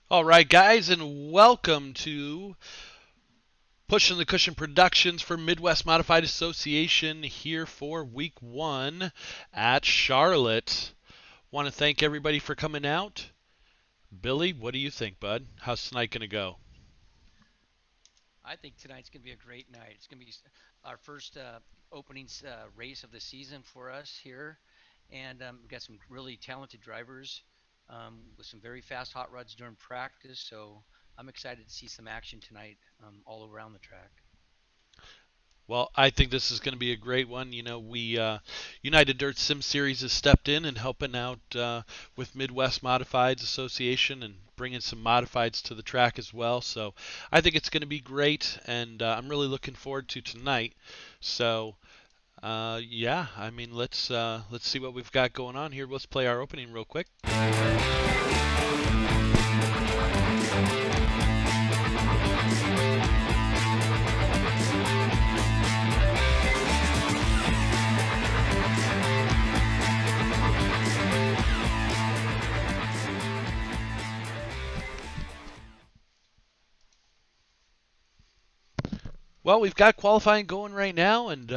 All right, guys, and welcome to Pushing the Cushion Productions for Midwest Modified Association here for week one at Charlotte. Want to thank everybody for coming out. Billy, what do you think, bud? How's tonight going to go? I think tonight's going to be a great night. It's going to be our first opening race of the season for us here. And we've got some really talented drivers with some very fast hot rods during practice. So I'm excited to see some action tonight all around the track. Well, I think this is going to be a great one. We United Dirt Sim Series has stepped in and helping out with Midwest Modifieds Association and bringing some modifieds to the track as well. So I think it's going to be great, and I'm really looking forward to tonight. So yeah, I mean let's see what we've got going on here. Let's play our opening real quick. Well, we've got qualifying going right now, and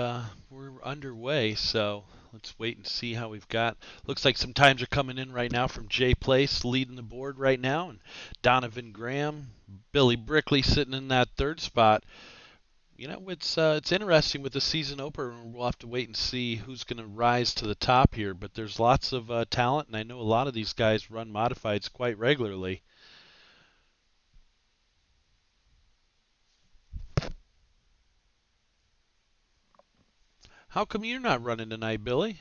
we're underway. So let's wait and see how we've got. Looks like some times are coming in right now from Jay Place leading the board right now, and Donovan Graham, Billy Brickley sitting in that third spot. It's interesting with the season opener. We'll have to wait and see who's going to rise to the top here. But there's lots of talent, and I know a lot of these guys run modifieds quite regularly. How come you're not running tonight, Billy?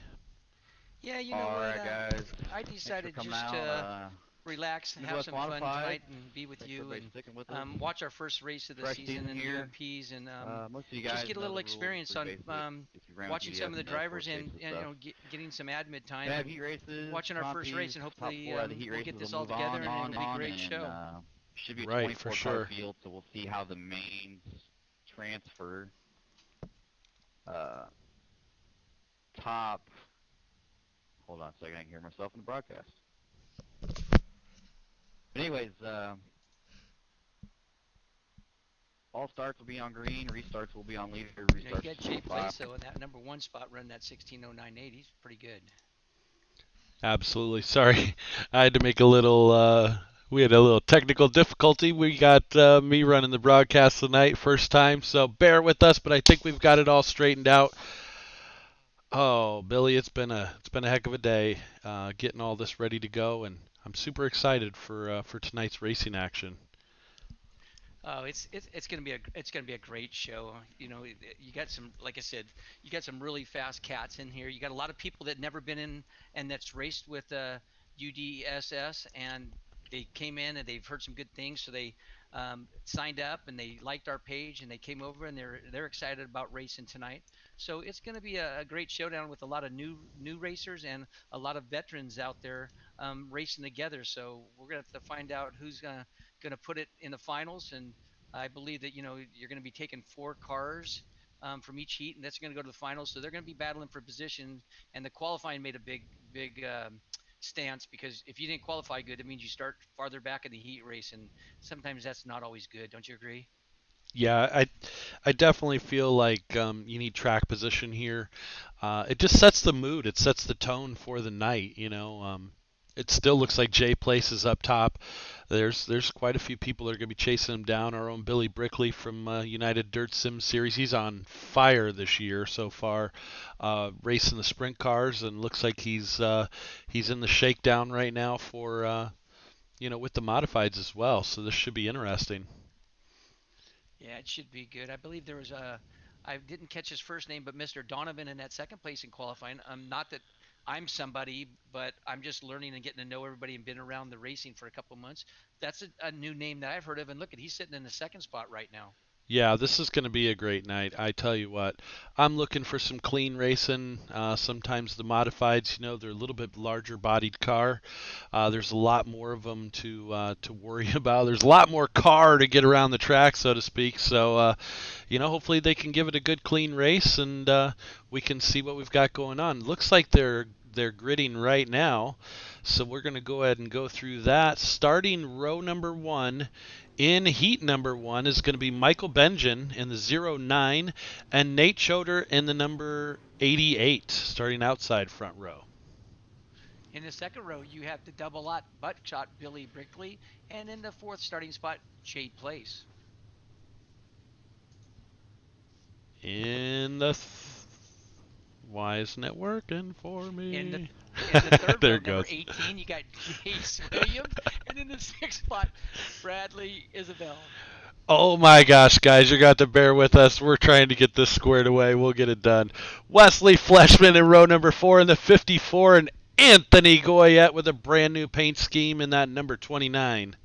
Yeah, you know All what? right, guys. I Thanks for decided coming just out. to relax, have Midwest some fun Modified. tonight, and be with Thanks for you everybody and sticking with us. watch our first race of the Fresh season season in the here. UMPs and Most of you just guys get a know little the rules. experience Pretty on basic. If you ran with watching some GDS of the and know drivers court and, case and and stuff. getting some admin Gonna time have and heat races, watching our first race compies, and top hopefully four out of the heat we'll get races will this all move together on, and it'll be a great and show. should be a Right, for 24 car sure. field. So we'll see how the mains transfer. Uh, top. Hold on a second. I can hear myself in the broadcast. But anyways, all starts will be on green, restarts will be on leader, You know, you restarts got will Jay be five. Plaso in that number one spot running that 16:09.8. He's pretty good. Absolutely. Sorry, I had to make a little. We had a little technical difficulty. We got me running the broadcast tonight, first time, so bear with us. But I think we've got it all straightened out. Oh, Billy, it's been a heck of a day getting all this ready to go, and I'm super excited for tonight's racing action. Oh, it's gonna be a great show. You know, you got some, like I said, you got some really fast cats in here. You got a lot of people that never been in and that's raced with UDSS, and they came in and they've heard some good things, so they signed up and they liked our page and they came over and they're excited about racing tonight. So it's going to be a great showdown with a lot of new racers and a lot of veterans out there racing together. So we're gonna have to find out who's gonna put it in the finals, and I believe that you're going to be taking four cars from each heat, and that's going to go to the finals. So they're going to be battling for position, and the qualifying made a big stance because if you didn't qualify good, it means you start farther back in the heat race, and sometimes that's not always good. Don't you agree? Yeah, I definitely feel like you need track position here. It just sets the mood. It sets the tone for the night. It still looks like Jay Place is up top. There's quite a few people that are going to be chasing him down. Our own Billy Brickley from United Dirt Sim Series. He's on fire this year so far, racing the sprint cars, and looks like he's in the shakedown right now for with the modifieds as well. So this should be interesting. Yeah, it should be good. I believe there was a, I didn't catch his first name, but Mr. Donovan in that second place in qualifying. Not that I'm somebody, but I'm just learning and getting to know everybody and been around the racing for a couple months. That's a new name that I've heard of. And look at, he's sitting in the second spot right now. Yeah, this is going to be a great night. I tell you what, I'm looking for some clean racing. Sometimes the modifieds, they're a little bit larger bodied car. There's a lot more of them to worry about. There's a lot more car to get around the track, so to speak. So, hopefully they can give it a good clean race, and we can see what we've got going on. Looks like they're gridding right now. So we're going to go ahead and go through that. Starting row number 1 in heat number 1 is going to be Michael Benjamin in the 09 and Nate Choder in the number 88, starting outside front row. In the second row, you have the double lot buckshot Billy Brickley, and in the fourth starting spot, Jay Place. Why isn't it working for me? In the third there row, it number goes. 18, you got Jace Williams, and in the sixth spot, Bradley Isabel. Oh my gosh, guys, you're going to have to bear with us. We're trying to get this squared away. We'll get it done. Wesley Fleshman in row number 4 in the 54, and Anthony Goyette with a brand new paint scheme in that number 29.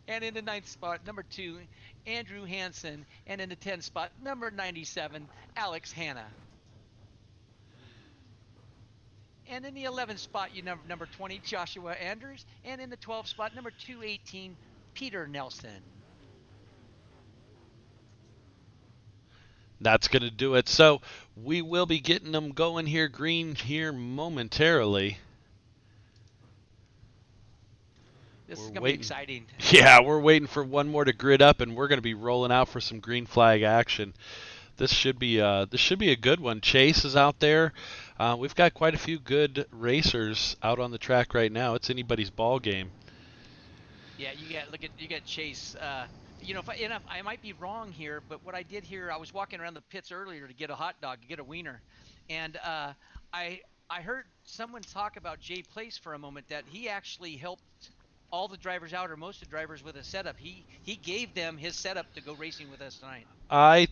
And in the ninth spot, number 2, Andrew Hansen, and in the 10th spot, number 97, Alex Hanna. And in the 11th spot, you number 20, Joshua Andrews, and in the 12th spot, number 218, Peter Nelson. That's going to do it. So we will be getting them going here, green here momentarily. This is going to be exciting. Yeah, we're waiting for one more to grid up, and we're going to be rolling out for some green flag action. This should be a good one. Chase is out there. We've got quite a few good racers out on the track right now. It's anybody's ball game. Yeah, you got Chase. I might be wrong here, but what I did here, I was walking around the pits earlier to get a hot dog, to get a wiener, and I heard someone talk about Jay Place for a moment, that he actually helped all the drivers out, or most of the drivers, with a setup. He gave them his setup to go racing with us tonight. I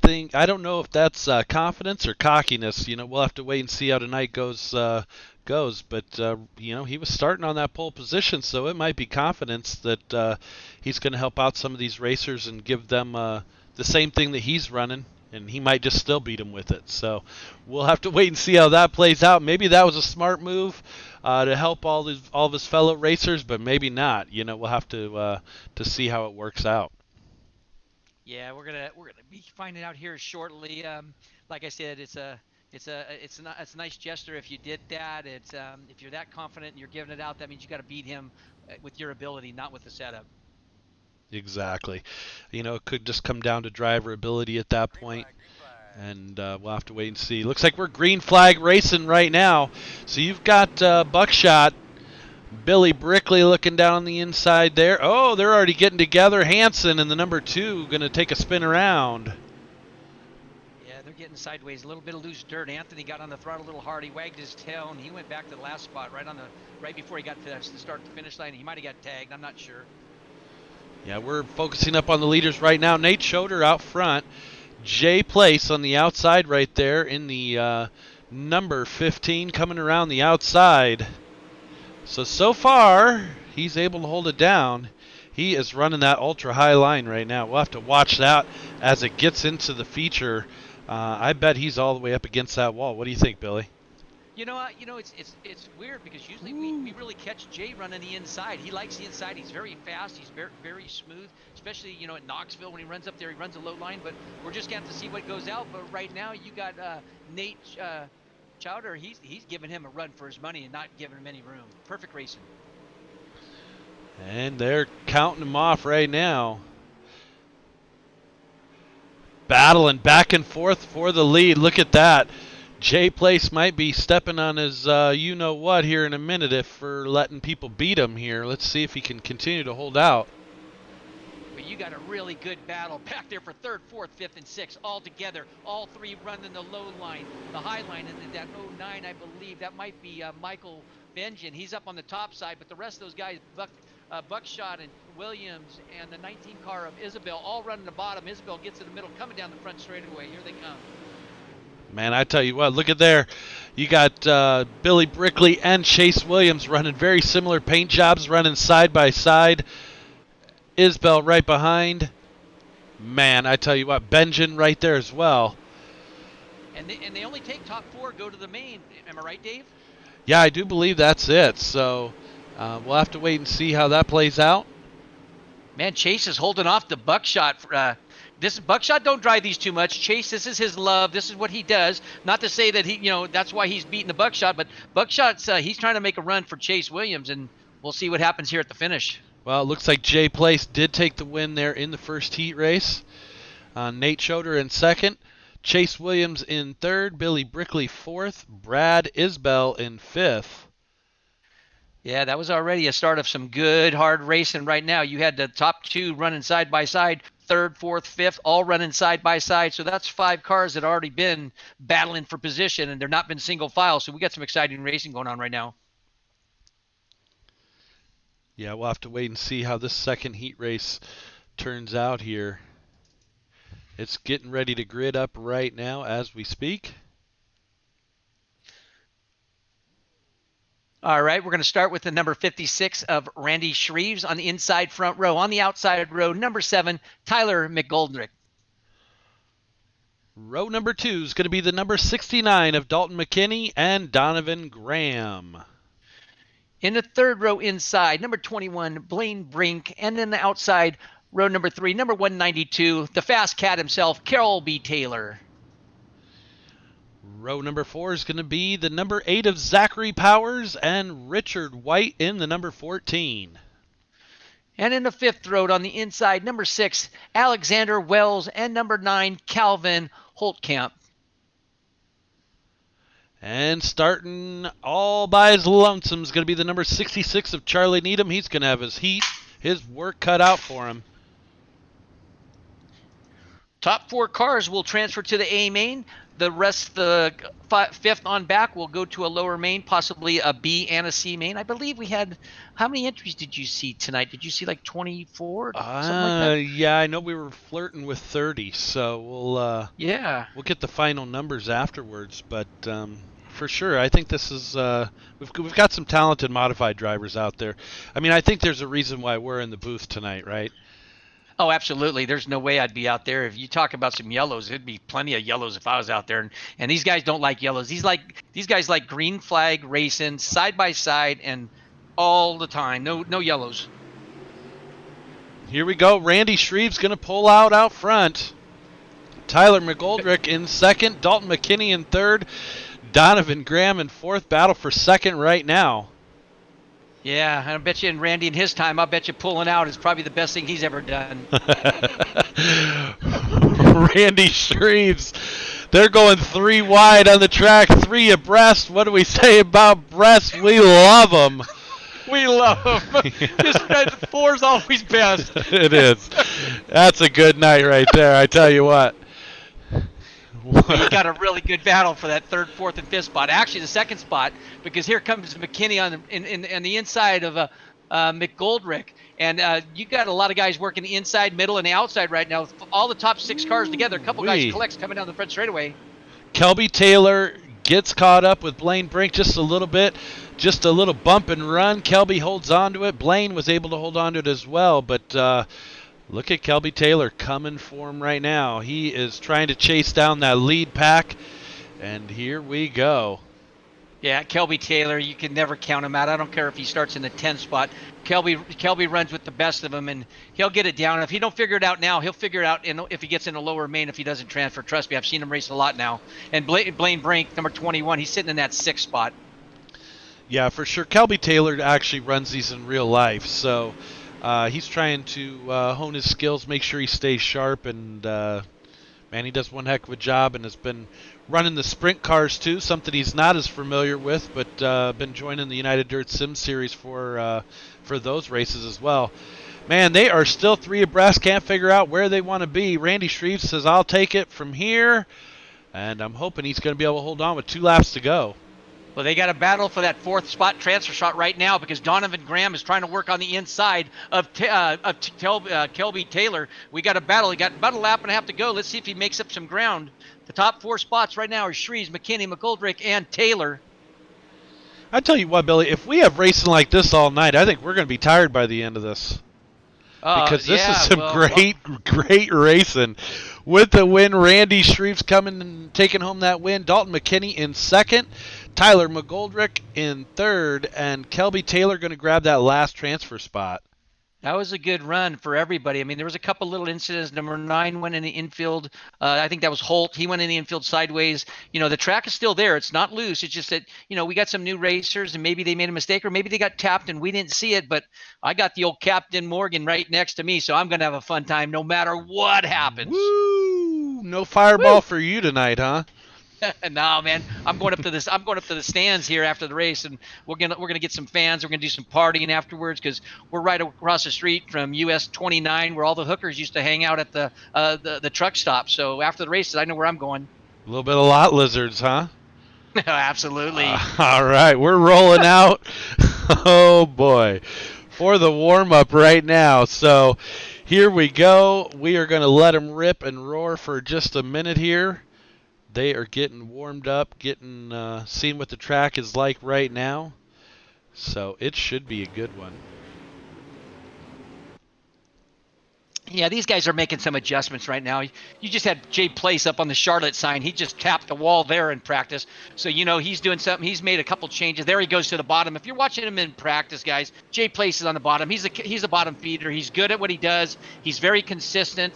don't know if that's confidence or cockiness. We'll have to wait and see how tonight goes. But he was starting on that pole position, so it might be confidence that he's going to help out some of these racers and give them the same thing that he's running, and he might just still beat them with it. So we'll have to wait and see how that plays out. Maybe that was a smart move to help all of his fellow racers, but maybe not. We'll have to see how it works out. Yeah, we're gonna be finding out here shortly. Like I said, it's a nice gesture if you did that. It's if you're that confident and you're giving it out, that means you got to beat him with your ability, not with the setup. Exactly. It could just come down to driver ability at that point. And we'll have to wait and see. Looks like we're green flag racing right now. So you've got Buckshot, Billy Brickley looking down on the inside there. Oh, they're already getting together. Hansen and the number 2 going to take a spin around. Yeah, they're getting sideways. A little bit of loose dirt. Anthony got on the throttle a little hard. He wagged his tail, and he went back to the last spot right before he got to the start to finish line. He might have got tagged. I'm not sure. Yeah, we're focusing up on the leaders right now. Nate Choder out front. Jay Place on the outside right there in the number 15 coming around the outside. So far, he's able to hold it down. He is running that ultra high line right now. We'll have to watch that as it gets into the feature. I bet he's all the way up against that wall. What do you think, Billy? It's weird, because usually we really catch Jay running the inside. He likes the inside. He's very fast. He's very, very smooth, especially at Knoxville when he runs up there. He runs a low line, but we're just going to have to see what goes out. But right now you got Nate Chowder. He's giving him a run for his money and not giving him any room. Perfect racing. And they're counting him off right now. Battling back and forth for the lead. Look at that. Jay Place might be stepping on his you-know-what here in a minute if for letting people beat him here. Let's see if he can continue to hold out. But you got a really good battle back there for third, fourth, fifth, and sixth all together. All three running the low line, the high line, and then that 09, I believe, that might be Michael Benjamin. He's up on the top side, but the rest of those guys, Buckshot and Williams and the 19 car of Isabel, all running the bottom. Isabel gets in the middle, coming down the front straightaway. Here they come. Man, I tell you what, look at there. You got Billy Brickley and Chase Williams running very similar paint jobs, running side by side. Isbell right behind. Man, I tell you what, Benjamin right there as well. And they only take top 4, go to the main. Am I right, Dave? Yeah, I do believe that's it. So we'll have to wait and see how that plays out. Man, Chase is holding off the Buckshot this Buckshot don't drive these too much. Chase, this is his love. This is what he does. Not to say that that's why he's beating the Buckshot, but Buckshot's he's trying to make a run for Chase Williams, and we'll see what happens here at the finish. Well, it looks like Jay Place did take the win there in the first heat race. Nate Schroeder in second, Chase Williams in third, Billy Brickley fourth, Brad Isbell in fifth. Yeah, that was already a start of some good, hard racing right now. You had the top two running side by side, third, fourth, fifth, all running side by side. So that's 5 cars that already been battling for position, and they're not been single file. So we got some exciting racing going on right now. Yeah, we'll have to wait and see how this second heat race turns out here. It's getting ready to grid up right now as we speak. All right, we're going to start with the number 56 of Randy Shreves on the inside front row. On the outside row, number 7, Tyler McGoldrick. Row number 2 is going to be the number 69 of Dalton McKinney and Donovan Graham. In the third row inside, number 21, Blaine Brink. And in the outside, row number 3, number 192, the fast cat himself, Carol B. Taylor. Row number 4 is going to be the number 8 of Zachary Powers and Richard White in the number 14. And in the fifth row on the inside, number 6, Alexander Wells, and number 9, Calvin Holtkamp. And starting all by his lonesome is going to be the number 66 of Charlie Needham. He's going to have his work cut out for him. Top 4 cars will transfer to the A main. The rest, the fifth on back, will go to a lower main, possibly a B and a C main. I believe we had, how many entries did you see tonight? Did you see like 24? Something like that? Yeah, I know we were flirting with 30, so we'll get the final numbers afterwards. But for sure, I think this is we've got some talented modified drivers out there. I mean, I think there's a reason why we're in the booth tonight, right? Oh, absolutely. There's no way I'd be out there. If you talk about some yellows, it'd be plenty of yellows if I was out there. And these guys don't like yellows. These guys like green flag racing, side by side, and all the time. No yellows. Here we go. Randy Shreve's going to pull out front. Tyler McGoldrick in second. Dalton McKinney in third. Donovan Graham in fourth. Battle for second right now. Yeah, I bet you in Randy in his time, I bet you pulling out is probably the best thing he's ever done. Randy Shreves. They're going 3 wide on the track, 3 abreast. What do we say about breast? We love them. We love them. Just 4's always best. It is. That's a good night right there, I tell you what. You got a really good battle for that third, fourth, and fifth spot. Actually, the second spot, because here comes McKinney on the inside of McGoldrick, and you got a lot of guys working the inside, middle, and the outside right now. All the top 6 cars together. A couple guys collects coming down the front straightaway. Kelby Taylor gets caught up with Blaine Brink just a little bit, just a little bump and run. Kelby holds on to it. Blaine was able to hold on to it as well, but. Look at Kelby Taylor coming for him right now. He is trying to chase down that lead pack, and here we go. Yeah, Kelby Taylor, you can never count him out. I don't care if he starts in the 10th spot. Kelby runs with the best of them, and he'll get it down. If he don't figure it out now, he'll figure it out if he gets in the lower main if he doesn't transfer. Trust me, I've seen him race a lot now. And Blaine Brink, number 21, he's sitting in that 6th spot. Yeah, for sure. Kelby Taylor actually runs these in real life, so... he's trying to hone his skills, make sure he stays sharp, and man, he does one heck of a job and has been running the sprint cars too, something he's not as familiar with, but been joining the United Dirt Sim Series for those races as well. Man, they are still 3 abreast, can't figure out where they want to be. Randy Shreves says, I'll take it from here, and I'm hoping he's going to be able to hold on with 2 laps to go. Well, they got a battle for that 4th spot transfer shot right now because Donovan Graham is trying to work on the inside of Kelby Taylor. We got a battle. He got about a lap and a half to go. Let's see if he makes up some ground. The top 4 spots right now are Shreves, McKinney, McGoldrick, and Taylor. I tell you what, Billy, if we have racing like this all night, I think we're going to be tired by the end of this. Because this is some great racing. With the win, Randy Shreves coming and taking home that win. Dalton McKinney in second. Tyler McGoldrick in third. And Kelby Taylor going to grab that last transfer spot. That was a good run for everybody. I mean, there was a couple little incidents. Number 9 went in the infield. I think that was Holt. He went in the infield sideways. The track is still there. It's not loose. It's just that we got some new racers, and maybe they made a mistake, or maybe they got tapped and we didn't see it. But I got the old Captain Morgan right next to me, so I'm gonna have a fun time no matter what happens. Woo! No fireball Woo! for you tonight, huh? No, man, I'm going up to this. I'm going up to the stands here after the race, and we're gonna get some fans. We're gonna do some partying afterwards because we're right across the street from US 29, where all the hookers used to hang out at the truck stop. So after the races, I know where I'm going. A little bit of lot lizards, huh? Absolutely. All right, we're rolling out. Oh boy, for the warm up right now. So here we go. We are going to let them rip and roar for just a minute here. They are getting warmed up, getting seeing what the track is like right now. So it should be a good one. Yeah, these guys are making some adjustments right now. You just had Jay Place up on the Charlotte sign. He just tapped the wall there in practice. So, he's doing something. He's made a couple changes. There he goes to the bottom. If you're watching him in practice, guys, Jay Place is on the bottom. He's a bottom feeder. He's good at what he does. He's very consistent.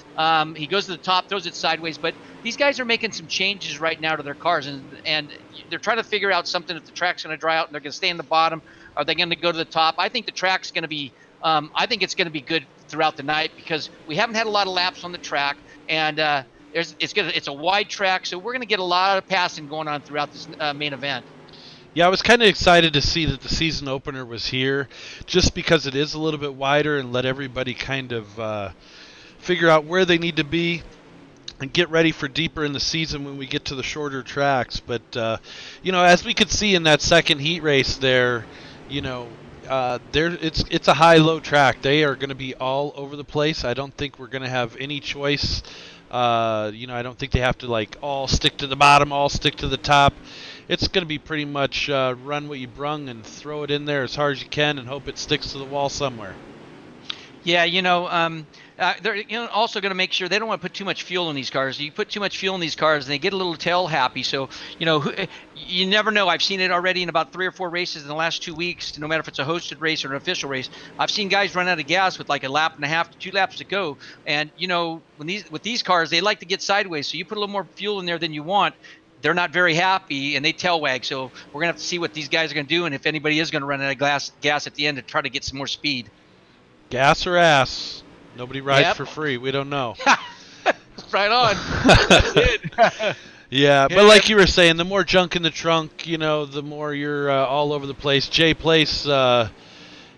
He goes to the top, throws it sideways. But these guys are making some changes right now to their cars, and they're trying to figure out something if the track's going to dry out and they're going to stay in the bottom. Are they going to go to the top? I think the track's going to be I think it's going to be good throughout the night because we haven't had a lot of laps on the track, and it's a wide track, so we're going to get a lot of passing going on throughout this main event. Yeah, I was kind of excited to see that the season opener was here, just because it is a little bit wider and let everybody kind of figure out where they need to be and get ready for deeper in the season when we get to the shorter tracks. But as we could see in that second heat race there, you know, it's a high-low track. They are going to be all over the place. I don't think we're going to have any choice. I don't think they have to like all stick to the bottom, all stick to the top. It's going to be pretty much run what you brung and throw it in there as hard as you can and hope it sticks to the wall somewhere. Yeah, they're also going to make sure they don't want to put too much fuel in these cars. You put too much fuel in these cars, and they get a little tail happy. So, you never know. I've seen it already in about 3 or 4 races in the last 2 weeks. No matter if it's a hosted race or an official race, I've seen guys run out of gas with like a lap and a half to 2 laps to go. And with these cars, they like to get sideways. So you put a little more fuel in there than you want. They're not very happy, and they tail wag. So we're gonna have to see what these guys are gonna do, and if anybody is gonna run out of gas at the end to try to get some more speed. Gas or ass? Nobody rides Yep. for free. We don't know. Right on. That's it. Yeah, but Yeah. like you were saying, the more junk in the trunk, the more you're all over the place. Jay Place,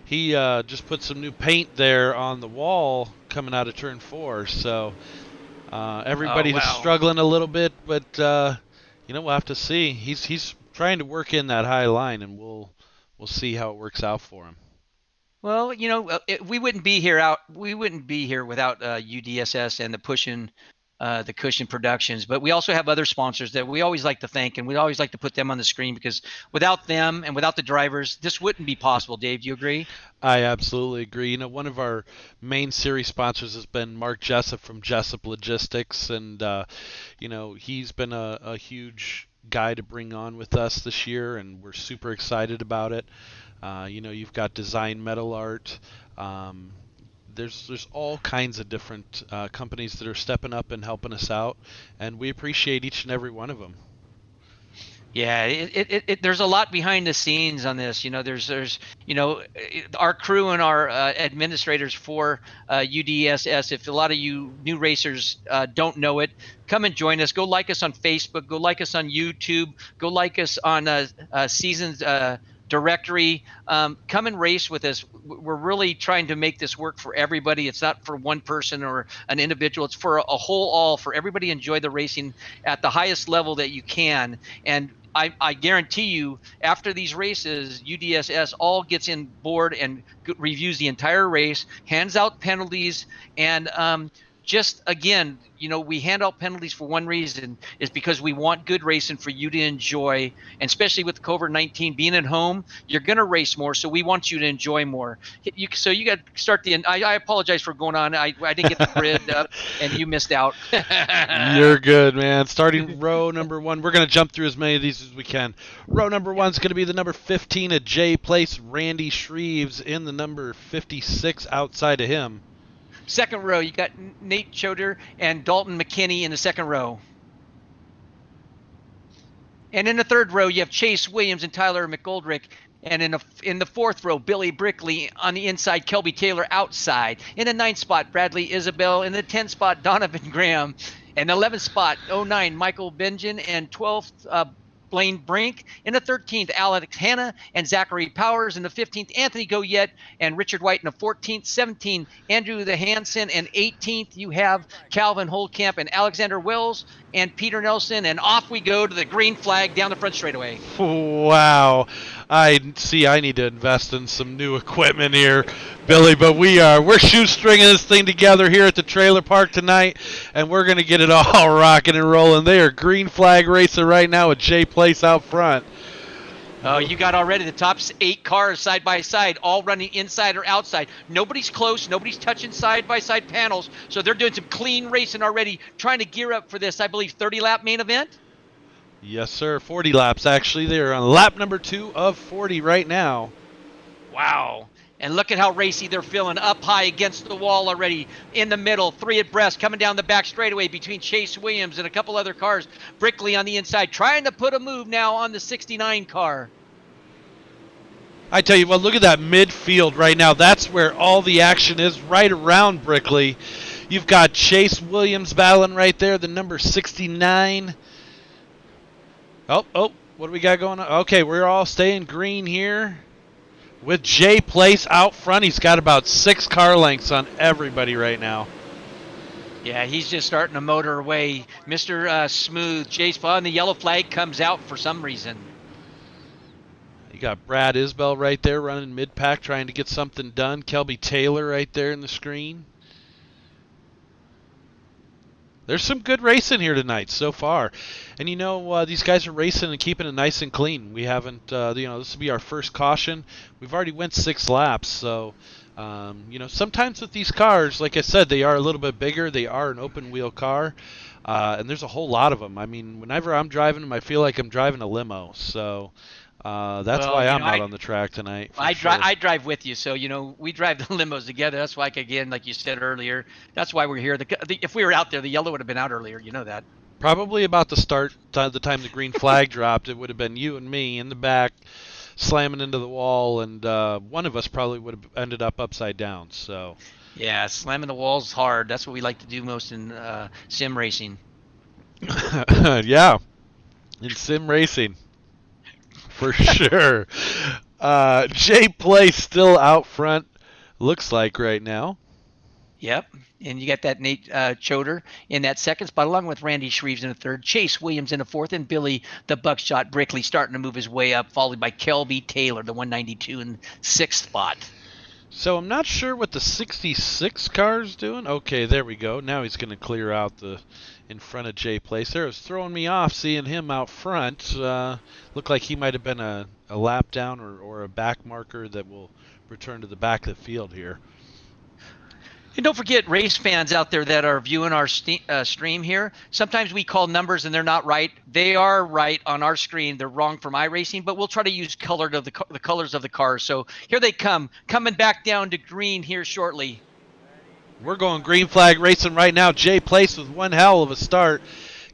he just put some new paint there on the wall coming out of turn 4, so Oh everybody's wow. struggling a little bit, but we'll have to see. He's trying to work in that high line, and we'll see how it works out for him. Well, we wouldn't be here out. We wouldn't be here without UDSS and the Cushion Productions. But we also have other sponsors that we always like to thank, and we always like to put them on the screen because without them and without the drivers, this wouldn't be possible. Dave, do you agree? I absolutely agree. One of our main series sponsors has been Mark Jessup from Jessup Logistics, and he's been a huge guy to bring on with us this year, and we're super excited about it. You've got Design Metal Art. There's all kinds of different companies that are stepping up and helping us out, and we appreciate each and every one of them. Yeah, there's a lot behind the scenes on this. Our crew and our administrators for UDSS. If a lot of you new racers don't know it, come and join us. Go like us on Facebook. Go like us on YouTube. Go like us on Seasons directory. Come and race with us. We're really trying to make this work for everybody. It's not for one person or an individual. It's for a whole all, for everybody to enjoy the racing at the highest level that you can. And I guarantee you, after these races, UDSS all gets in board and reviews the entire race, hands out penalties, and just again, we hand out penalties for one reason, is because we want good racing for you to enjoy, and especially with COVID-19 being at home, you're going to race more, so we want you to enjoy more. So you got to start the. I apologize for going on. I didn't get the grid up, and you missed out. You're good, man. Starting row number 1. We're going to jump through as many of these as we can. Row number 1 is going to be the number 15 at J Place, Randy Shreves, in the number 56 outside of him. Second row, you got Nate Choder and Dalton McKinney in the second row. And in the third row, you have Chase Williams and Tyler McGoldrick. And in the fourth row, Billy Brickley on the inside, Kelby Taylor outside. In the 9th spot, Bradley Isabel. In the 10th spot, Donovan Graham. And the 11th spot, 09, Michael Benjamin. And 12th, Blaine Brink. In the 13th, Alex Hanna and Zachary Powers. In the 15th, Anthony Goyette and Richard White. In the 14th, 17th, Andrew the Hansen. And 18th, you have Calvin Holdcamp and Alexander Wells and Peter Nelson. And off we go to the green flag down the front straightaway. Wow. I need to invest in some new equipment here, Billy, but we're shoestringing this thing together here at the trailer park tonight, and we're going to get it all rocking and rolling. They are green flag racing right now with J Place out front. Oh, you got already the top 8 cars side by side, all running inside or outside. Nobody's close. Nobody's touching side by side panels. So they're doing some clean racing already, trying to gear up for this, I believe, 30-lap main event. Yes, sir. 40 laps, actually. They're on lap number 2 of 40 right now. Wow. And look at how racy they're feeling, up high against the wall already, in the middle, 3 abreast, coming down the back straightaway between Chase Williams and a couple other cars. Brickley on the inside, trying to put a move now on the 69 car. I tell you what, look at that midfield right now. That's where all the action is, right around Brickley. You've got Chase Williams battling right there, the number 69. Oh, what do we got going on? Okay, we're all staying green here. With J Place out front, he's got about 6 car lengths on everybody right now. Yeah, he's just starting to motor away. Mr. Smooth, Chase on the yellow flag comes out for some reason. You got Brad Isbell right there running mid-pack trying to get something done. Kelby Taylor right there in the screen. There's some good racing here tonight so far. And these guys are racing and keeping it nice and clean. We haven't, this will be our first caution. We've already went 6 laps. So, sometimes with these cars, like I said, they are a little bit bigger. They are an open wheel car. And there's a whole lot of them. I mean, whenever I'm driving them, I feel like I'm driving a limo. So, that's why I'm not on the track tonight. I drive with you, so we drive the limos together. That's why, again, like you said earlier, that's why we're here. If we were out there, the yellow would have been out earlier. You know that. Probably about the time the green flag dropped, it would have been you and me in the back, slamming into the wall, and one of us probably would have ended up upside down. So. Yeah, slamming the walls hard. That's what we like to do most in sim racing. Yeah, in sim racing. For sure. J Place still out front, looks like right now. Yep. And you got that Nate Choder in that second spot, along with Randy Shreves in the third, Chase Williams in the fourth, and Billy the Buckshot Brickley starting to move his way up, followed by Kelby Taylor, the 192 in sixth spot. So I'm not sure what the 66 car's doing. Okay, there we go. Now he's going to clear out in front of J Place. There, it was throwing me off seeing him out front. Looked like he might have been a lap down or a back marker that will return to the back of the field here. And don't forget, race fans out there that are viewing our stream here, sometimes we call numbers and they're not right. They are right on our screen. They're wrong for iRacing, but we'll try to use the colors of the cars. So here they come, coming back down to green here shortly. We're going green flag racing right now. J Place with one hell of a start.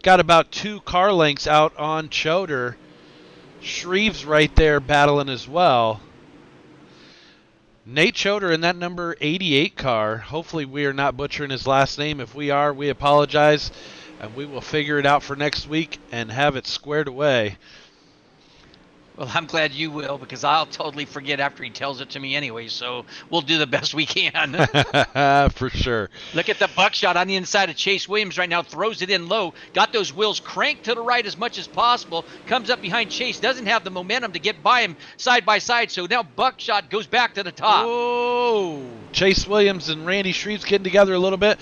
Got about 2 car lengths out on Choder. Shreves right there battling as well. Nate Choder in that number 88 car. Hopefully we are not butchering his last name. If we are, we apologize. And we will figure it out for next week and have it squared away. Well, I'm glad you will, because I'll totally forget after he tells it to me anyway, so we'll do the best we can. For sure. Look at the buckshot on the inside of Chase Williams right now, throws it in low, got those wheels cranked to the right as much as possible, comes up behind Chase, doesn't have the momentum to get by him side by side, so now buckshot goes back to the top. Oh, Chase Williams and Randy Shreves getting together a little bit.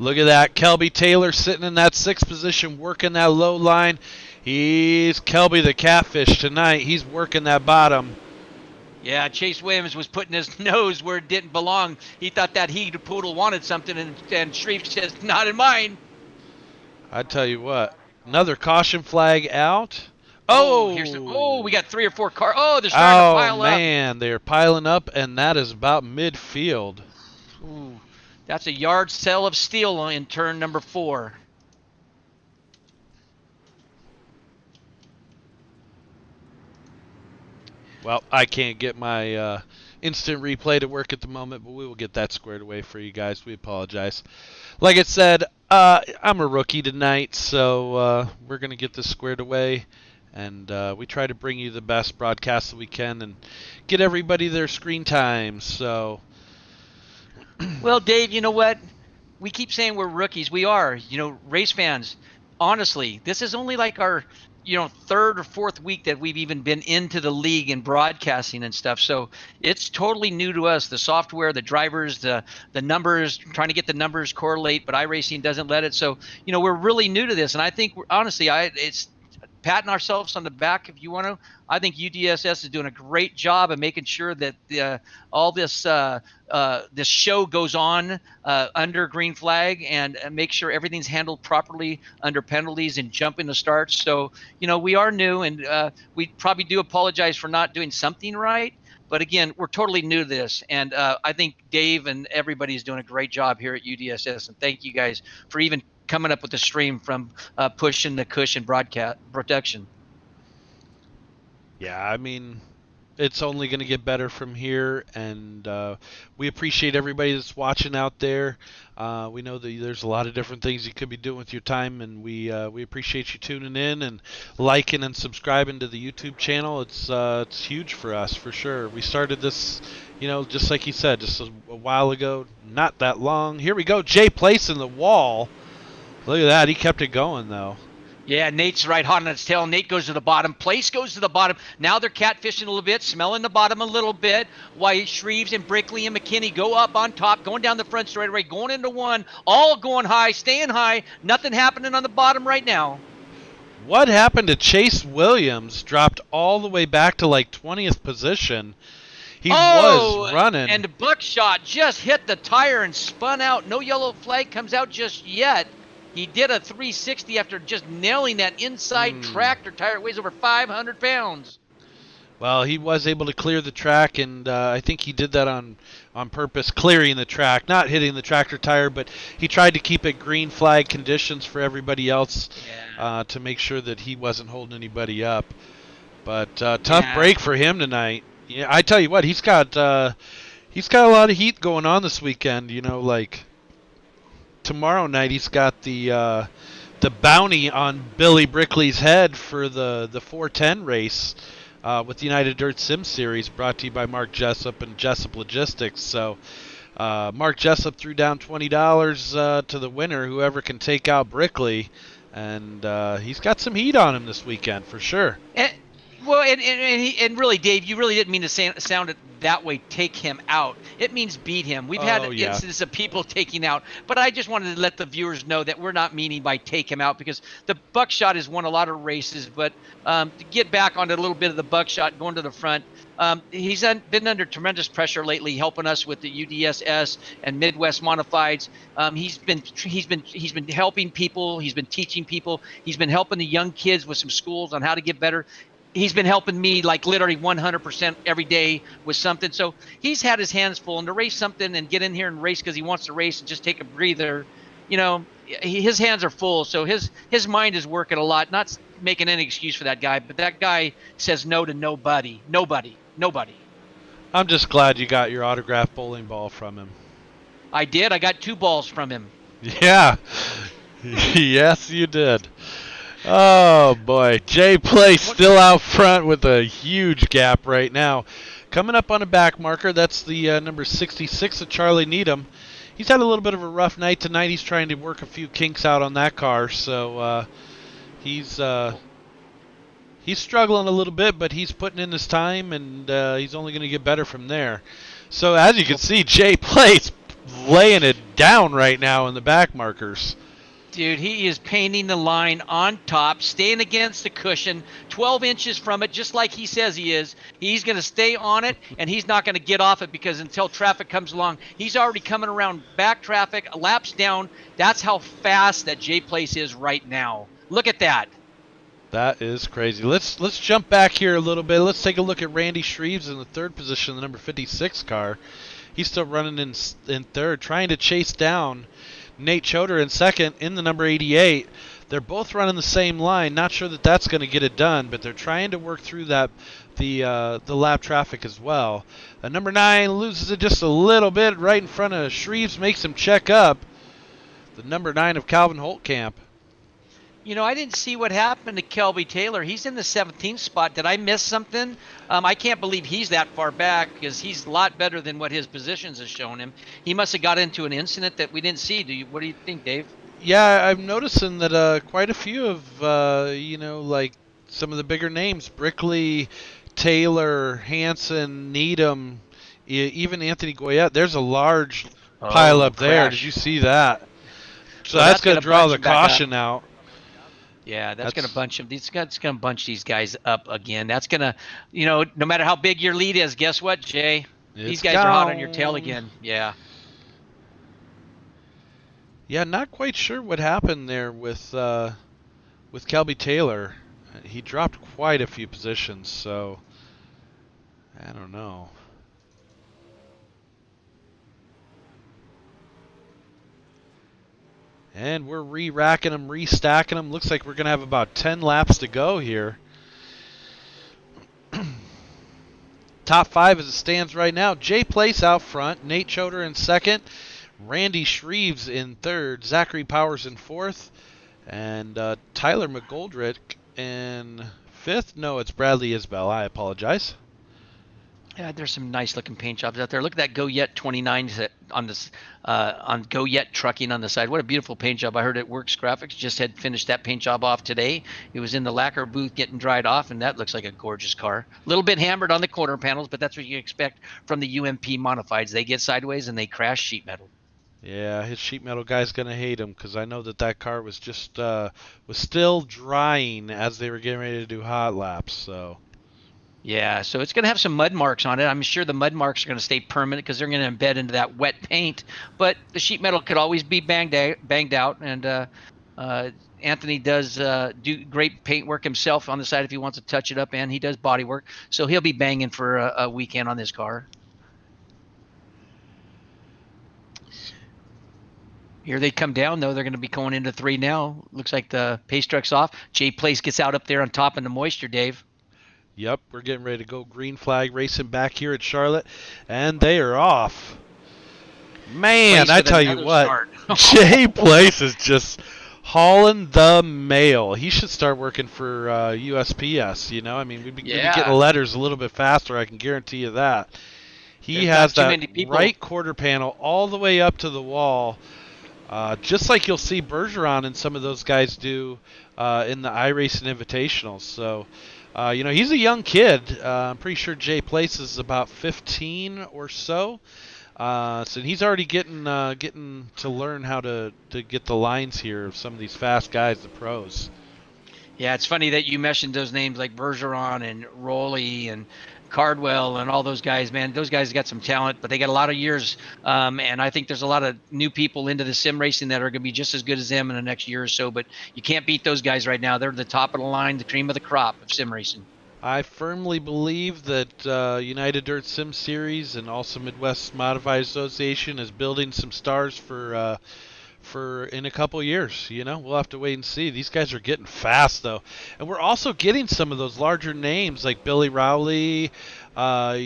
Look at that. Kelby Taylor sitting in that 6th position, working that low line. He's Kelby the Catfish tonight. He's working that bottom. Yeah, Chase Williams was putting his nose where it didn't belong. He thought that he, the poodle, wanted something, and Shreve says, not in mine. I tell you what. Another caution flag out. We got 3 or 4 cars. Oh, they're starting to Oh, pile up. man. They're piling up, and that is about midfield. Ooh, that's a yard cell of steel in turn number 4. Well, I can't get my instant replay to work at the moment, but we will get that squared away for you guys. We apologize. Like I said, I'm a rookie tonight, so we're going to get this squared away. And we try to bring you the best broadcast that we can and get everybody their screen time. So, Well, Dave, you know what? We keep saying we're rookies. We are. Race fans. Honestly, this is only like our, 3rd or 4th week that we've even been into the league and broadcasting and stuff. So it's totally new to us. The software, the drivers, the numbers, trying to get the numbers correlate, but iRacing doesn't let it. So we're really new to this, and I think honestly, it's patting ourselves on the back if you want to. I think UDSS is doing a great job of making sure that all this this show goes on under green flag and make sure everything's handled properly under penalties and jumping the starts. So we are new, and we probably do apologize for not doing something right. But again, we're totally new to this, and I think Dave and everybody is doing a great job here at UDSS. And thank you guys for even coming up with the stream from pushing the cushion broadcast production. yeah, I mean, it's only going to get better from here, and we appreciate everybody that's watching out there. We know that there's a lot of different things you could be doing with your time, and we appreciate you tuning in and liking and subscribing to the YouTube channel. It's huge for us, for sure. We started this, just like you said, just a while ago, not that long. Here we go, Jay placing the wall. Look at that. He kept it going, though. Yeah, Nate's right hot on its tail. Nate goes to the bottom. Place goes to the bottom. Now they're catfishing a little bit, smelling the bottom a little bit. While Shreves and Brickley and McKinney go up on top, going down the front straightaway, going into one, all going high, staying high. Nothing happening on the bottom right now. What happened to Chase Williams? Dropped all the way back to like 20th position. He was running. And the buckshot just hit the tire and spun out. No yellow flag comes out just yet. He did a 360 after just nailing that inside tractor tire. It weighs over 500 pounds. Well, he was able to clear the track, and I think he did that on purpose, clearing the track, not hitting the tractor tire, but he tried to keep it green flag conditions for everybody else to make sure that he wasn't holding anybody up. But tough break for him tonight. Yeah, I tell you what, he's got a lot of heat going on this weekend. Like tomorrow night, he's got the bounty on Billy Brickley's head for the 410 race with the United Dirt Sim Series, brought to you by Mark Jessup and Jessup Logistics. So Mark Jessup threw down $20 to the winner, whoever can take out Brickley, and he's got some heat on him this weekend for sure. And really, Dave, you really didn't mean to sound it that way. Take him out. It means beat him. We've had instances of people taking out, but I just wanted to let the viewers know that we're not meaning by take him out, because the buckshot has won a lot of races. But to get back onto a little bit of the buckshot, going to the front, he's been under tremendous pressure lately, helping us with the UDSS and Midwest Modifieds. He's been helping people. He's been teaching people. He's been helping the young kids with some schools on how to get better. He's been helping me like literally 100% every day with something. So he's had his hands full, and to race something and get in here and race because he wants to race and just take a breather, his hands are full. So his mind is working a lot. Not making any excuse for that guy, but that guy says no to nobody. I'm just glad you got your autographed bowling ball from him. I did. I got 2 balls from him. Yeah. Yes, you did. Oh, boy. Jay Place still out front with a huge gap right now. Coming up on a back marker, that's the number 66 of Charlie Needham. He's had a little bit of a rough night tonight. He's trying to work a few kinks out on that car, so he's struggling a little bit, but he's putting in his time, and he's only going to get better from there. So as you can see, Jay Place laying it down right now in the back markers. Dude, he is painting the line on top, staying against the cushion, 12 inches from it, just like he says he is. He's going to stay on it, and he's not going to get off it because until traffic comes along, he's already coming around back traffic, laps down. That's how fast that J Place is right now. Look at that. That is crazy. Let's jump back here a little bit. Let's take a look at Randy Shreves in the third position, the number 56 car. He's still running in third, trying to chase down Nate Choder in second in the number 88. They're both running the same line. Not sure that that's going to get it done, but they're trying to work through the lap traffic as well. Number 9 loses it just a little bit right in front of Shreves, makes him check up. The number 9 of Calvin Holtkamp. You know, I didn't see what happened to Kelby Taylor. He's in the 17th spot. Did I miss something? I can't believe he's that far back because he's a lot better than what his positions have shown him. He must have got into an incident that we didn't see. What do you think, Dave? Yeah, I'm noticing that quite a few of, like some of the bigger names, Brickley, Taylor, Hanson, Needham, even Anthony Goyette, there's a large pile up there. Did you see that? So Well, that's that's going going to to draw bunch the him back up. caution out. Yeah, that's going to That's bunch him. That's going to bunch these guys up again. That's going to, no matter how big your lead is, guess what, Jay? These it's guys are hot on your tail gone. again. Yeah. Yeah, not quite sure what happened there with Kelby Taylor. He dropped quite a few positions, so I don't know. And we're re-racking them, restacking them. Looks like we're going to have about 10 laps to go here. Top 5 as it stands right now. Jay Place out front. Nate Choder in second. Randy Shreves in third. Zachary Powers in fourth. And Tyler McGoldrick in fifth. No, it's Bradley Isbell. I apologize. Yeah, there's some nice looking paint jobs out there. Look at that Go Yet 29 on this on Go Yet trucking on the side. What a beautiful paint job. I heard it Works Graphics just had finished that paint job off today. It was in the lacquer booth getting dried off, and that looks like a gorgeous car. A little bit hammered on the corner panels, but that's what you expect from the UMP modifieds. They get sideways and they crash sheet metal. Yeah, his sheet metal guy's gonna hate him because I know that car was just was still drying as they were getting ready to do hot laps. So. Yeah, so it's going to have some mud marks on it. I'm sure the mud marks are going to stay permanent because they're going to embed into that wet paint. But the sheet metal could always be banged out. And Anthony does do great paint work himself on the side if he wants to touch it up, and he does body work. So he'll be banging for a weekend on this car. Here they come down, though. They're going to be going into 3 now. Looks like the pace truck's off. Jay Place gets out up there on top in the moisture, Dave. Yep, we're getting ready to go green flag racing back here at Charlotte, and they are off. Man, I tell you what, Jay Place is just hauling the mail. He should start working for USPS, I mean, we'd be getting letters a little bit faster, I can guarantee you that. He has that right quarter panel all the way up to the wall, just like you'll see Bergeron and some of those guys do in the iRacing Invitationals. So, he's a young kid. I'm pretty sure Jay Place is about 15 or so. So he's already getting to learn how to get the lines here of some of these fast guys, the pros. Yeah, it's funny that you mentioned those names like Bergeron and Rowley and Cardwell and all those guys, man. Those guys got some talent, but they got a lot of years. And I think there's a lot of new people into the sim racing that are going to be just as good as them in the next year or so. But you can't beat those guys right now. They're the top of the line, the cream of the crop of sim racing. I firmly believe that United Dirt Sim Series and also Midwest Modified Association is building some stars for in a couple years. We'll have to wait and see. These guys are getting fast though, and we're also getting some of those larger names like Billy Rowley. A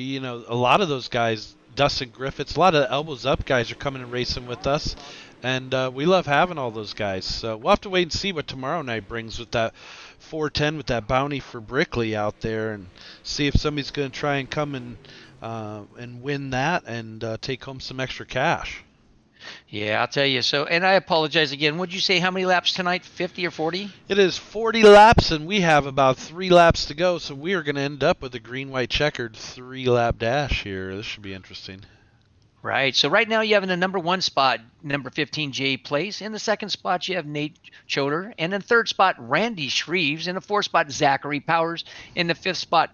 lot of those guys, Dustin Griffiths, a lot of elbows up guys are coming and racing with us, and we love having all those guys. So we'll have to wait and see what tomorrow night brings with that 410 with that bounty for Brickley out there, and see if somebody's going to try and come and win that and take home some extra cash. Yeah, I'll tell you. So, and I apologize again. Would you say how many laps tonight? 50 or 40? It is 40 laps, and we have about 3 laps to go, so we are going to end up with a green-white checkered 3-lap dash here. This should be interesting. Right. So right now you have in the number 1 spot, number 15, Jay Place. In the second spot, you have Nate Choder. And in third spot, Randy Shreves. In the fourth spot, Zachary Powers. In the fifth spot,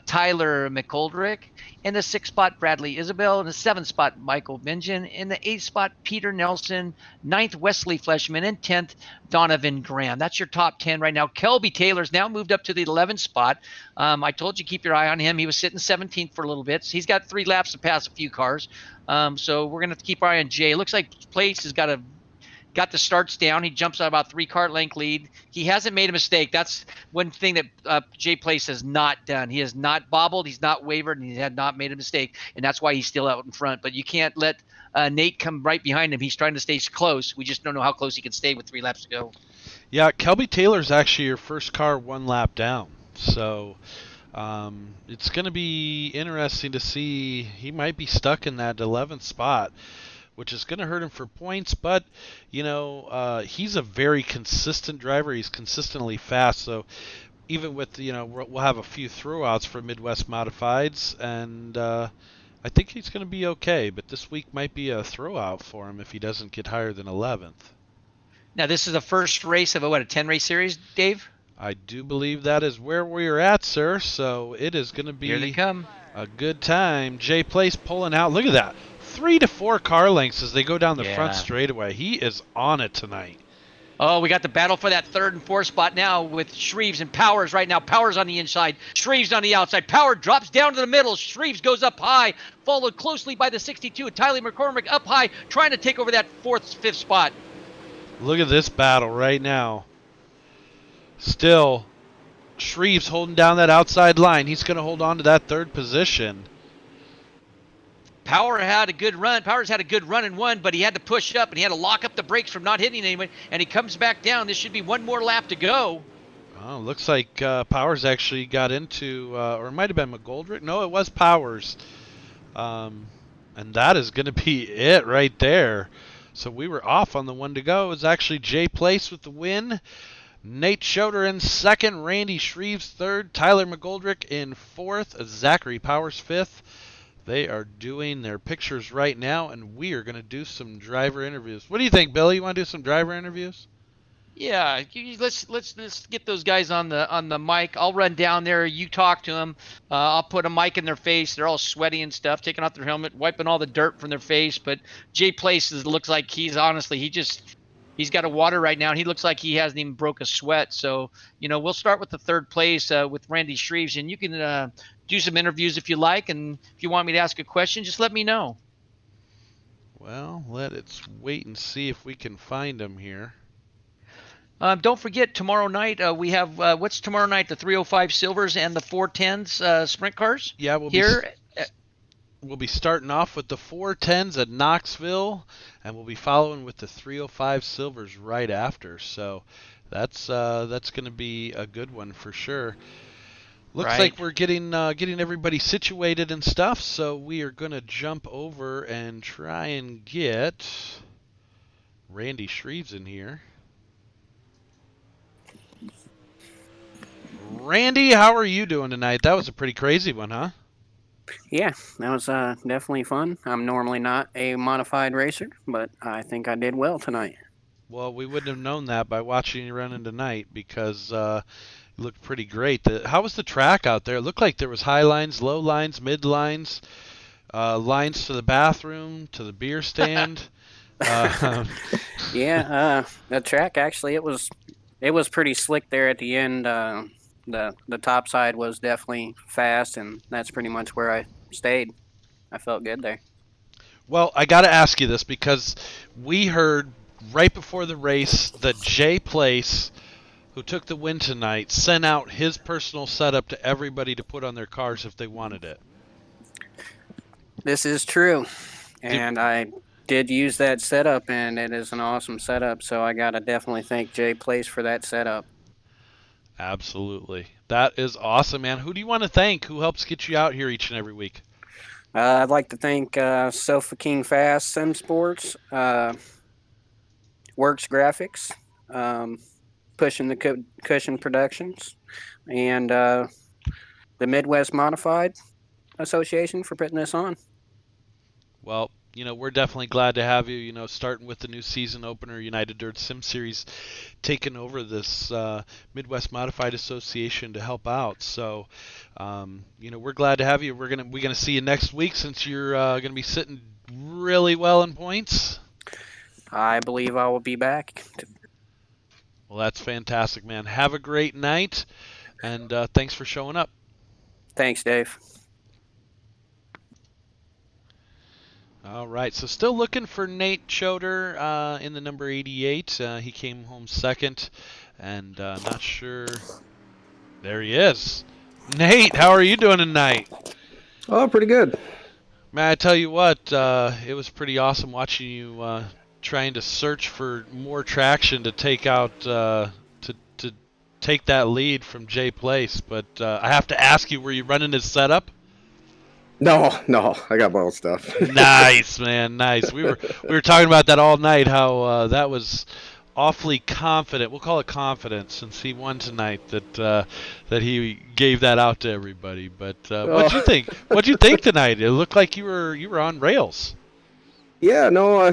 Tyler McGoldrick. In the sixth spot, Bradley Isabel. In the seventh spot, Michael Benjamin. In the eighth spot, Peter Nelson. Ninth, Wesley Fleshman. And 10th, Donovan Graham. That's your top 10 right now. Kelby Taylor's now moved up to the 11th spot. I told you keep your eye on him. He was sitting 17th for a little bit. So he's got 3 laps to pass a few cars. So we're going to have to keep our eye on Jay. It looks like Place has got the starts down. He jumps out about 3-car length lead. He hasn't made a mistake. That's one thing that Jay Place has not done. He has not bobbled. He's not wavered, and he had not made a mistake, and that's why he's still out in front. But you can't let Nate come right behind him. He's trying to stay close. We just don't know how close he can stay with 3 laps to go. Yeah, Kelby Taylor's actually your first car 1 lap down. So it's going to be interesting to see. He might be stuck in that 11th spot, which is going to hurt him for points. But, he's a very consistent driver. He's consistently fast. So even with, we'll have a few throwouts for Midwest Modifieds. And I think he's going to be okay. But this week might be a throwout for him if he doesn't get higher than 11th. Now, this is the first race of a 10-race series, Dave? I do believe that is where we are at, sir. So it is going to Here they be come. a good time. Jay Place pulling out. Look at that. 3 to 4 car lengths as they go down the front straightaway. He is on it tonight. Oh, we got the battle for that 3rd and 4th spot now with Shreves and Powers right now. Powers on the inside, Shreves on the outside. Power drops down to the middle. Shreves goes up high, followed closely by the 62. Tyler McCormick up high, trying to take over that 4th, 5th spot. Look at this battle right now. Still, Shreves holding down that outside line. He's going to hold on to that 3rd position. Powers had a good run and won, but he had to push up and he had to lock up the brakes from not hitting anyone, and he comes back down. This should be 1 more lap to go. Oh, looks like Powers actually got into, or it might have been McGoldrick. No, it was Powers. And that is going to be it right there. So we were off on the 1 to go. It was actually Jay Place with the win. Nate Choder in 2nd. Randy Shreves 3rd. Tyler McGoldrick in 4th. Zachary Powers 5th. They are doing their pictures right now, and we are going to do some driver interviews. What do you think, Billy? You want to do some driver interviews? Yeah, let's get those guys on the mic. I'll run down there. You talk to them. I'll put a mic in their face. They're all sweaty and stuff, taking off their helmet, wiping all the dirt from their face. But Jay Places looks like he's got a water right now. And he looks like he hasn't even broke a sweat. So we'll start with the 3rd place with Randy Shreves, and you can do some interviews if you like. And if you want me to ask a question, just let me know. Well, let's wait and see if we can find him here. Don't forget, tomorrow night we have what's tomorrow night? The 305 Silvers and the 410s sprint cars. Yeah, we'll be starting off with the 410s at Knoxville, and we'll be following with the 305 Silvers right after. So that's going to be a good one for sure. Looks like we're getting everybody situated and stuff. So we are going to jump over and try and get Randy Shreves in here. Randy, how are you doing tonight? That was a pretty crazy one, huh? Yeah, that was definitely fun. I'm normally not a modified racer, but I think I did well tonight. Well, we wouldn't have known that by watching you run in tonight because you looked pretty great. How was the track out there? It looked like there was high lines, low lines, mid lines, lines to the bathroom, to the beer stand. Yeah, the track actually it was pretty slick there at the end. The top side was definitely fast, and that's pretty much where I stayed. I felt good there. Well, I got to ask you this because we heard right before the race that Jay Place, who took the win tonight, sent out his personal setup to everybody to put on their cars if they wanted it. This is true, and I did use that setup, and it is an awesome setup, so I got to definitely thank Jay Place for that setup. Absolutely. That is awesome, man. Who do you want to thank? Who helps get you out here each and every week? I'd like to thank Sofa King Fast, Sim Sports, Works Graphics, Pushing the Cushion Productions, and the Midwest Modified Association for putting this on. Well, we're definitely glad to have you. Starting with the new season opener, United Dirt Sim Series, taking over this Midwest Modified Association to help out. So, we're glad to have you. We're gonna see you next week since you're gonna be sitting really well in points. I believe I will be back. Well, that's fantastic, man. Have a great night, and thanks for showing up. Thanks, Dave. All right, so still looking for Nate Choder in the number 88. He came home second, and not sure. There he is. Nate, how are you doing tonight? Oh, pretty good. Man, I tell you what, it was pretty awesome watching you trying to search for more traction to take out to take that lead from Jay Place. But I have to ask you, were you running his setup? No, I got my own stuff. Nice, man, nice. We were talking about that all night. How that was awfully confident. We'll call it confident since he won tonight. That he gave that out to everybody. But what'd you think? What'd you think tonight? It looked like you were on rails. Yeah, no,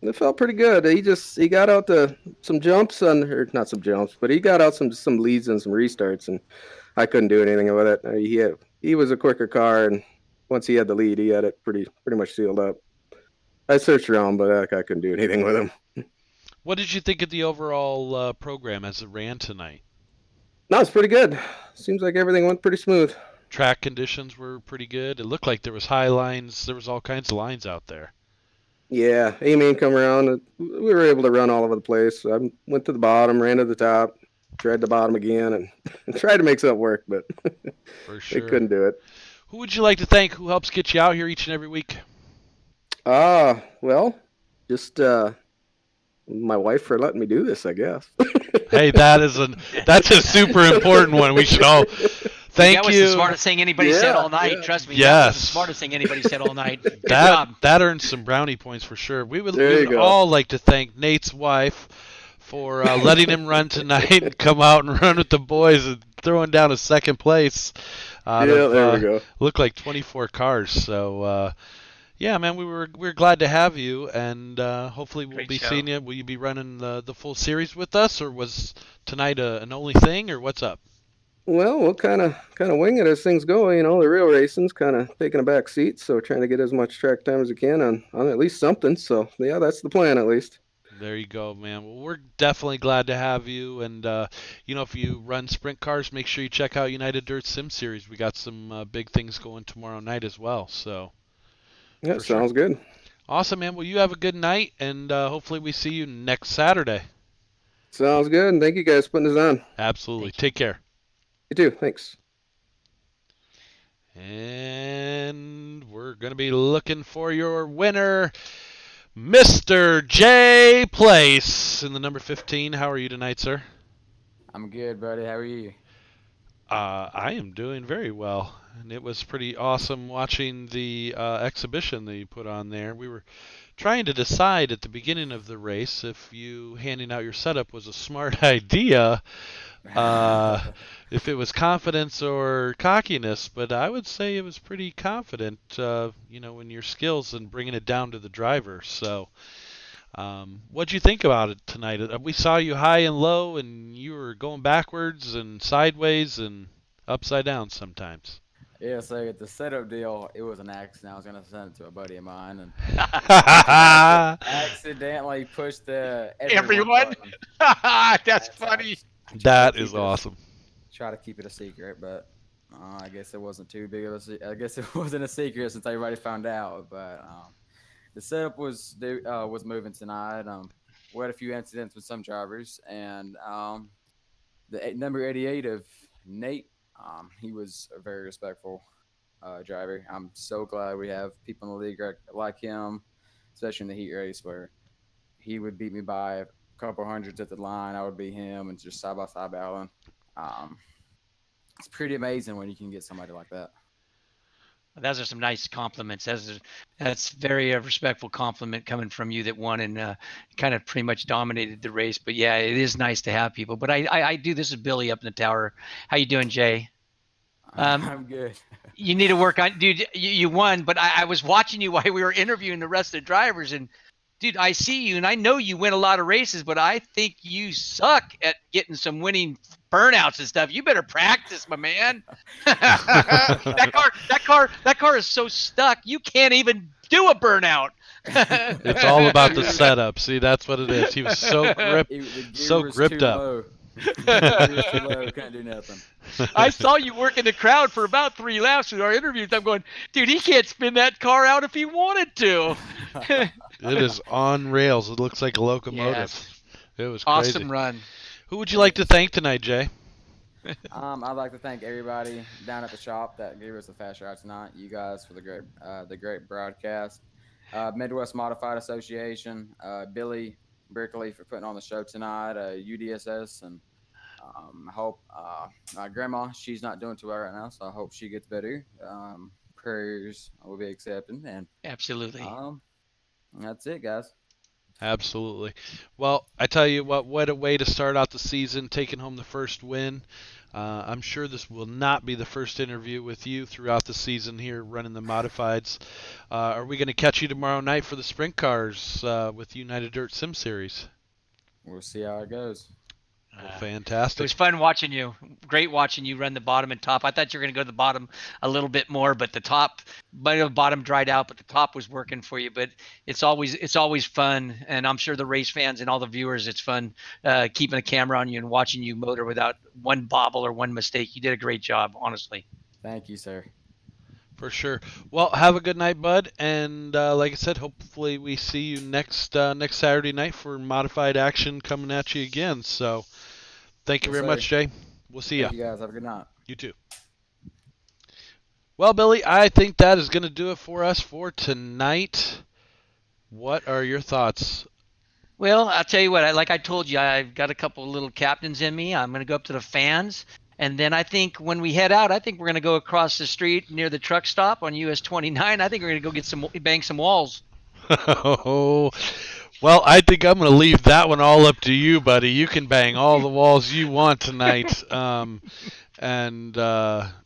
it felt pretty good. He got out some jumps or not some jumps, but he got out some leads and some restarts, and I couldn't do anything with it. He was a quicker car, and once he had the lead, he had it pretty much sealed up. I searched around, but I couldn't do anything with him. What did you think of the overall program as it ran tonight? No, it's pretty good. Seems like everything went pretty smooth. Track conditions were pretty good. It looked like there was high lines. There was all kinds of lines out there. Yeah, Amy come around. We were able to run all over the place. I went to the bottom, ran to the top, tried the bottom again, and tried to make something work, but For they sure. couldn't do it. Who would you like to thank? Who helps get you out here each and every week? Well, just my wife for letting me do this, I guess. Hey, that's a super important one. We should all thank that was you. the smartest thing anybody said all night. Yeah. Trust me. That Yes. was the smartest thing anybody said all night. Good job. That earns some brownie points for sure. We There would you go. all like to thank Nate's wife for letting him run tonight and come out and run with the boys and throwing down a second place out of There we go. looked like 24 cars. So yeah, man, we're glad to have you, and hopefully we'll Great be show. seeing you. Will you be running the full series with us, or was tonight an only thing, or what's up? Well, we'll kind of wing it as things go. The real racing's kind of taking a back seat, so trying to get as much track time as we can on at least something. So yeah, that's the plan at least. There you go, man. Well, we're definitely glad to have you. And, if you run sprint cars, make sure you check out United Dirt Sim Series. We got some big things going tomorrow night as well. So, Yeah, for sure. sounds good. Awesome, man. Well, you have a good night, and hopefully we see you next Saturday. Sounds good. And thank you guys for putting this on. Absolutely. Take care. You too. Thanks. And we're going to be looking for your winner, Mr. J Place, in the number 15. How are you tonight, sir? I'm good, buddy. How are you? I am doing very well, and it was pretty awesome watching the exhibition that you put on there. We were trying to decide at the beginning of the race if you handing out your setup was a smart idea, if it was confidence or cockiness, but I would say it was pretty confident, in your skills and bringing it down to the driver. So, what'd you think about it tonight? We saw you high and low, and you were going backwards and sideways and upside down sometimes. Yeah, so at the setup deal, it was an accident. I was gonna send it to a buddy of mine, and accidentally pushed the Everyone? button. That's funny. That is awesome. Try to keep it a secret, but I guess it wasn't too big of I guess it wasn't a secret since everybody found out. But the setup was moving tonight. We had a few incidents with some drivers, and the number 88 of Nate, he was a very respectful driver. I'm so glad we have people in the league like him, especially in the heat race where he would beat me by a couple hundreds at the line. I would beat him, and just side by side battling. It's pretty amazing when you can get somebody like that. Those are some nice compliments. That's very respectful compliment coming from you that won and kind of pretty much dominated the race. But yeah, it is nice to have people. But I do. This is Billy up in the tower. How you doing, Jay? I'm good. You need to work on, dude. You won, but I was watching you while we were interviewing the rest of the drivers, and dude, I see you, and I know you win a lot of races, but I think you suck at getting some winning burnouts and stuff. You better practice, my man. that car is so stuck, you can't even do a burnout. It's all about the setup. See, that's what it is. He was so The gear so was gripped too up. low. The gear was too low. Couldn't do nothing. I saw you work in the crowd for about 3 laps with our interviews. I'm going, dude, he can't spin that car out if he wanted to. It is on rails. It looks like a locomotive. Yes. It was crazy. Awesome run. Who would you like to thank tonight, Jay? I'd like to thank everybody down at the shop that gave us a fast ride tonight. You guys for the great broadcast. Midwest Modified Association, Billy Brickley for putting on the show tonight. UDSS, and I hope my grandma, she's not doing too well right now, so I hope she gets better. Prayers will be accepted, and Absolutely. that's it, guys. Absolutely. Well, I tell you what a way to start out the season, taking home the first win. I'm sure this will not be the first interview with you throughout the season here running the modifieds. Are we going to catch you tomorrow night for the sprint cars with United Dirt Sim Series? We'll see how it goes. Well, It fantastic. was fun watching you. Great watching you run the bottom and top. I thought you were going to go to the bottom a little bit more, but the top, the bottom dried out, but the top was working for you. But it's always fun, and I'm sure the race fans and all the viewers, it's fun keeping a camera on you and watching you motor without one bobble or one mistake. You did a great job, honestly. Thank you, sir. For sure. Well, have a good night, bud. And like I said, hopefully we see you next Saturday night for modified action coming at you again. So thank you Yes, very sir. much, Jay. We'll see Thank ya. you guys. Have a good night. You too. Well, Billy, I think that is going to do it for us for tonight. What are your thoughts? Well, I'll tell you what, like I told you, I've got a couple of little captains in me. I'm going to go up to the fans. And then I think when we head out, I think we're going to go across the street near the truck stop on US 29. I think we're going to go bang some walls. Oh, well, I think I'm going to leave that one all up to you, buddy. You can bang all the walls you want tonight. And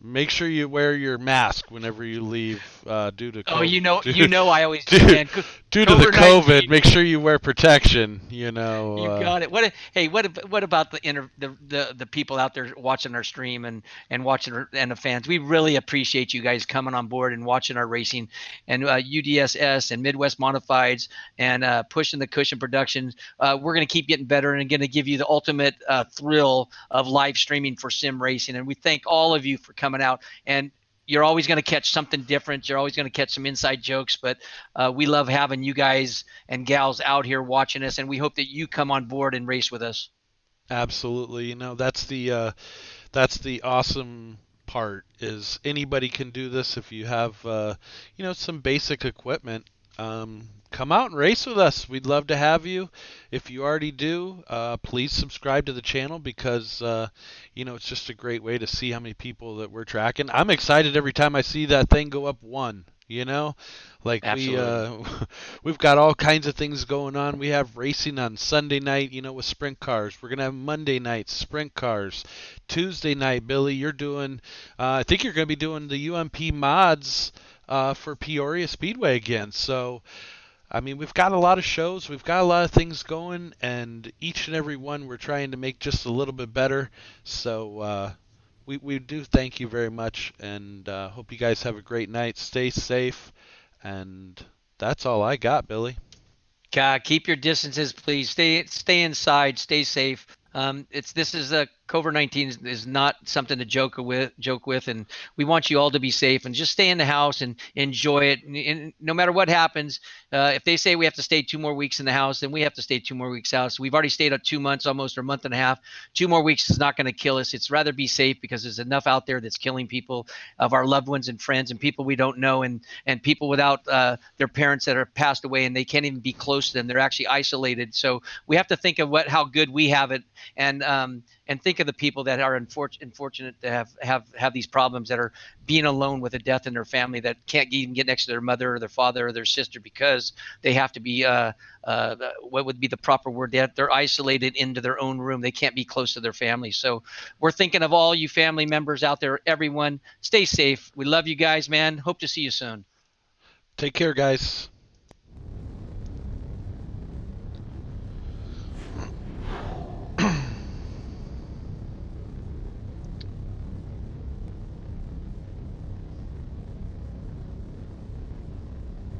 make sure you wear your mask whenever you leave due to Oh, COVID. you know I always do, man. Due to the COVID, COVID-19. make sure you wear protection. You You know. got it. What about the people out there watching our stream and watching and the fans? We really appreciate you guys coming on board and watching our racing, and UDSS and Midwest Modifieds and pushing the Cushion Productions. We're going to keep getting better and going to give you the ultimate thrill of live streaming for sim racing. And we thank all of you for coming out. And you're always going to catch something different. You're always going to catch some inside jokes, but we love having you guys and gals out here watching us, and we hope that you come on board and race with us. Absolutely. You know, that's the awesome part is anybody can do this if you have some basic equipment. Come out and race with us. We'd love to have you. If you already do, please subscribe to the channel because it's just a great way to see how many people that we're tracking. I'm excited every time I see that thing go up one. Like Absolutely. we've got all kinds of things going on. We have racing on Sunday night, with sprint cars. We're gonna have Monday night sprint cars. Tuesday night, Billy, you're doing. I think you're gonna be doing the UMP mods for Peoria Speedway again. So, I mean, we've got a lot of shows. We've got a lot of things going, and each and every one we're trying to make just a little bit better. So. We do thank you very much, and hope you guys have a great night. Stay safe, and that's all I got, Billy. Keep your distances, please. Stay inside. Stay safe. This is a COVID-19 is not something to joke with, and we want you all to be safe and just stay in the house and enjoy it. And no matter what happens, if they say we have to stay 2 more weeks in the house, then we have to stay 2 more weeks out. So we've already stayed up 2 months, almost, or a month and a half. 2 more weeks is not going to kill us. It's rather be safe because there's enough out there that's killing people of our loved ones and friends and people we don't know and people without their parents that are passed away and they can't even be close to them. They're actually isolated. So we have to think of how good we have it and and think of the people that are unfortunate to have these problems, that are being alone with a death in their family, that can't even get next to their mother or their father or their sister because they have to be what would be the proper word? They're isolated into their own room. They can't be close to their family. So we're thinking of all you family members out there. Everyone, stay safe. We love you guys, man. Hope to see you soon. Take care, guys.